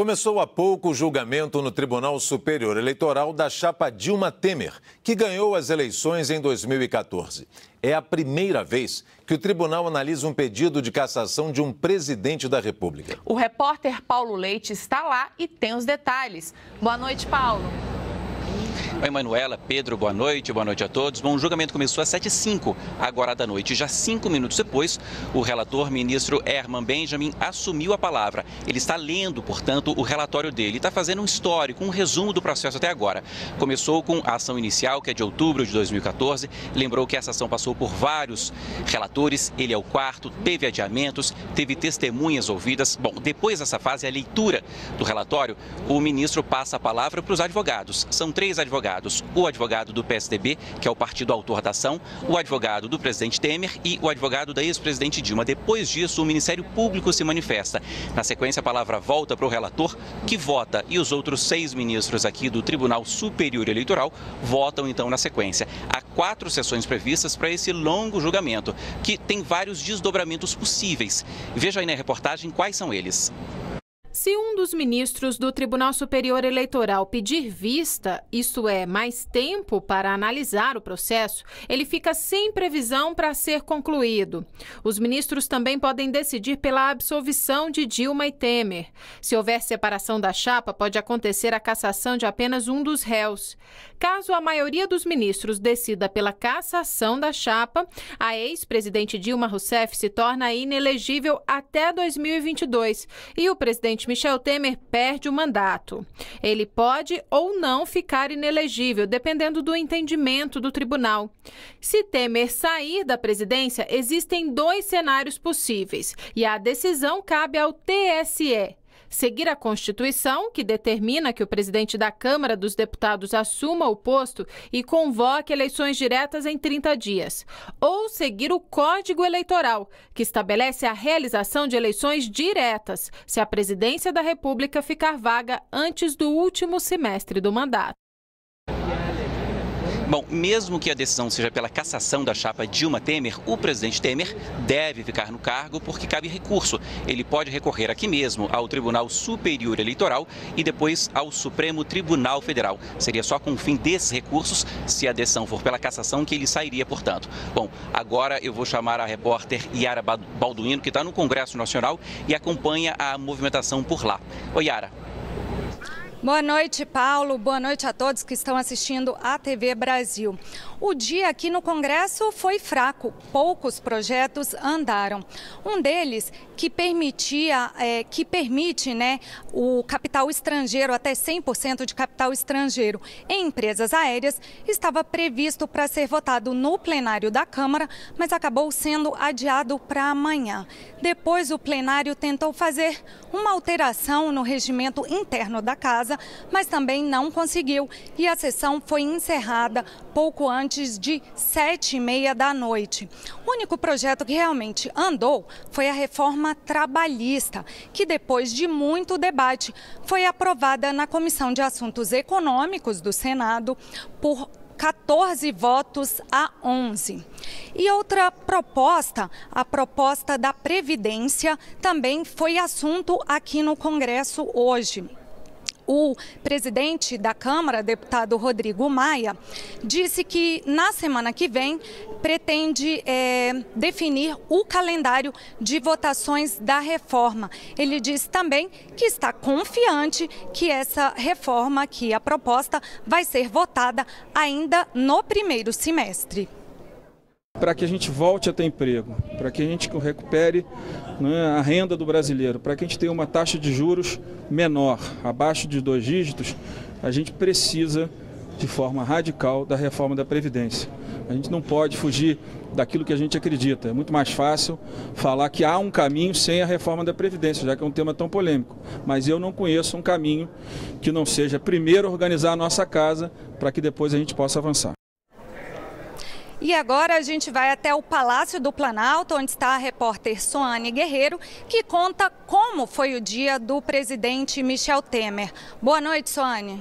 Começou há pouco o julgamento no Tribunal Superior Eleitoral da chapa Dilma Temer, que ganhou as eleições em 2014. É a primeira vez que o tribunal analisa um pedido de cassação de um presidente da República. O repórter Paulo Leite está lá e tem os detalhes. Boa noite, Paulo. Oi, Manuela, Pedro, boa noite a todos. Bom, o julgamento começou às 7h05, agora da noite. Já 5 minutos depois, o relator, ministro Herman Benjamin, assumiu a palavra. Ele está lendo, portanto, o relatório dele. Está fazendo um histórico, um resumo do processo até agora. Começou com a ação inicial, que é de outubro de 2014. Lembrou que essa ação passou por vários relatores. Ele é o quarto, teve adiamentos, teve testemunhas ouvidas. Bom, depois dessa fase, a leitura do relatório, o ministro passa a palavra para os advogados. São 3 advogados. O advogado do PSDB, que é o partido autor da ação, o advogado do presidente Temer e o advogado da ex-presidente Dilma. Depois disso, o Ministério Público se manifesta. Na sequência, a palavra volta para o relator, que vota, e os outros 6 ministros aqui do Tribunal Superior Eleitoral votam, então, na sequência. Há 4 sessões previstas para esse longo julgamento, que tem vários desdobramentos possíveis. Veja aí na reportagem quais são eles. Se um dos ministros do Tribunal Superior Eleitoral pedir vista, isto é, mais tempo para analisar o processo, ele fica sem previsão para ser concluído. Os ministros também podem decidir pela absolvição de Dilma e Temer. Se houver separação da chapa, pode acontecer a cassação de apenas um dos réus. Caso a maioria dos ministros decida pela cassação da chapa, a ex-presidente Dilma Rousseff se torna inelegível até 2022 e o presidente Michel Temer perde o mandato. Ele pode ou não ficar inelegível, dependendo do entendimento do tribunal. Se Temer sair da presidência, existem 2 cenários possíveis e a decisão cabe ao TSE. Seguir a Constituição, que determina que o presidente da Câmara dos Deputados assuma o posto e convoque eleições diretas em 30 dias. Ou seguir o Código Eleitoral, que estabelece a realização de eleições diretas, se a presidência da República ficar vaga antes do último semestre do mandato. Bom, mesmo que a decisão seja pela cassação da chapa Dilma Temer, o presidente Temer deve ficar no cargo porque cabe recurso. Ele pode recorrer aqui mesmo ao Tribunal Superior Eleitoral e depois ao Supremo Tribunal Federal. Seria só com o fim desses recursos, se a decisão for pela cassação, que ele sairia, portanto. Bom, agora eu vou chamar a repórter Yara Balduino, que está no Congresso Nacional e acompanha a movimentação por lá. Oi, Yara. Boa noite, Paulo. Boa noite a todos que estão assistindo à TV Brasil. O dia aqui no Congresso foi fraco, poucos projetos andaram. Um deles que permite, o capital estrangeiro, até 100% de capital estrangeiro em empresas aéreas, estava previsto para ser votado no plenário da Câmara, mas acabou sendo adiado para amanhã. Depois o plenário tentou fazer uma alteração no regimento interno da casa, mas também não conseguiu e a sessão foi encerrada pouco antes de 7h30 da noite. O único projeto que realmente andou foi a reforma trabalhista, que depois de muito debate foi aprovada na Comissão de Assuntos Econômicos do Senado por 14 votos a 11. E outra proposta, a proposta da Previdência, também foi assunto aqui no Congresso hoje. O presidente da Câmara, deputado Rodrigo Maia, disse que na semana que vem pretende definir o calendário de votações da reforma. Ele disse também que está confiante que essa reforma, que a proposta, vai ser votada ainda no primeiro semestre. Para que a gente volte a ter emprego, para que a gente recupere, né, a renda do brasileiro, para que a gente tenha uma taxa de juros menor, abaixo de 2 dígitos, a gente precisa, de forma radical, da reforma da Previdência. A gente não pode fugir daquilo que a gente acredita. É muito mais fácil falar que há um caminho sem a reforma da Previdência, já que é um tema tão polêmico. Mas eu não conheço um caminho que não seja primeiro organizar a nossa casa para que depois a gente possa avançar. E agora a gente vai até o Palácio do Planalto, onde está a repórter Soane Guerreiro, que conta como foi o dia do presidente Michel Temer. Boa noite, Soane.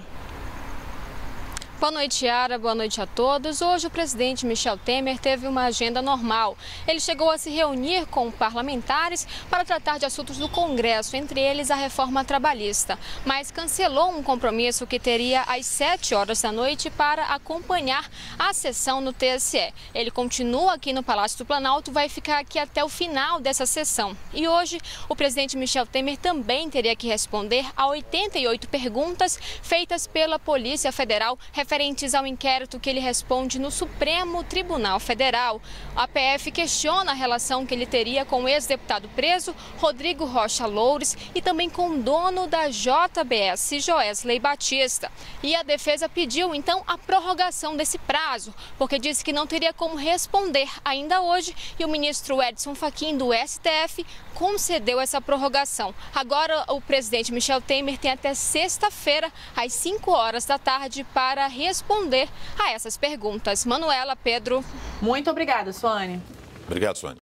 Boa noite, Yara. Boa noite a todos. Hoje o presidente Michel Temer teve uma agenda normal. Ele chegou a se reunir com parlamentares para tratar de assuntos do Congresso, entre eles a reforma trabalhista, mas cancelou um compromisso que teria às 7 horas da noite para acompanhar a sessão no TSE. Ele continua aqui no Palácio do Planalto, vai ficar aqui até o final dessa sessão. E hoje o presidente Michel Temer também teria que responder a 88 perguntas feitas pela Polícia Federal referentes ao inquérito que ele responde no Supremo Tribunal Federal. A PF questiona a relação que ele teria com o ex-deputado preso, Rodrigo Rocha Loures, e também com o dono da JBS, Joesley Batista. E a defesa pediu, então, a prorrogação desse prazo, porque disse que não teria como responder ainda hoje, e o ministro Edson Fachin, do STF, concedeu essa prorrogação. Agora, o presidente Michel Temer tem até sexta-feira, às 5 horas da tarde, para responder a essas perguntas. Manuela, Pedro. Muito obrigada, Suane. Obrigado, Suane.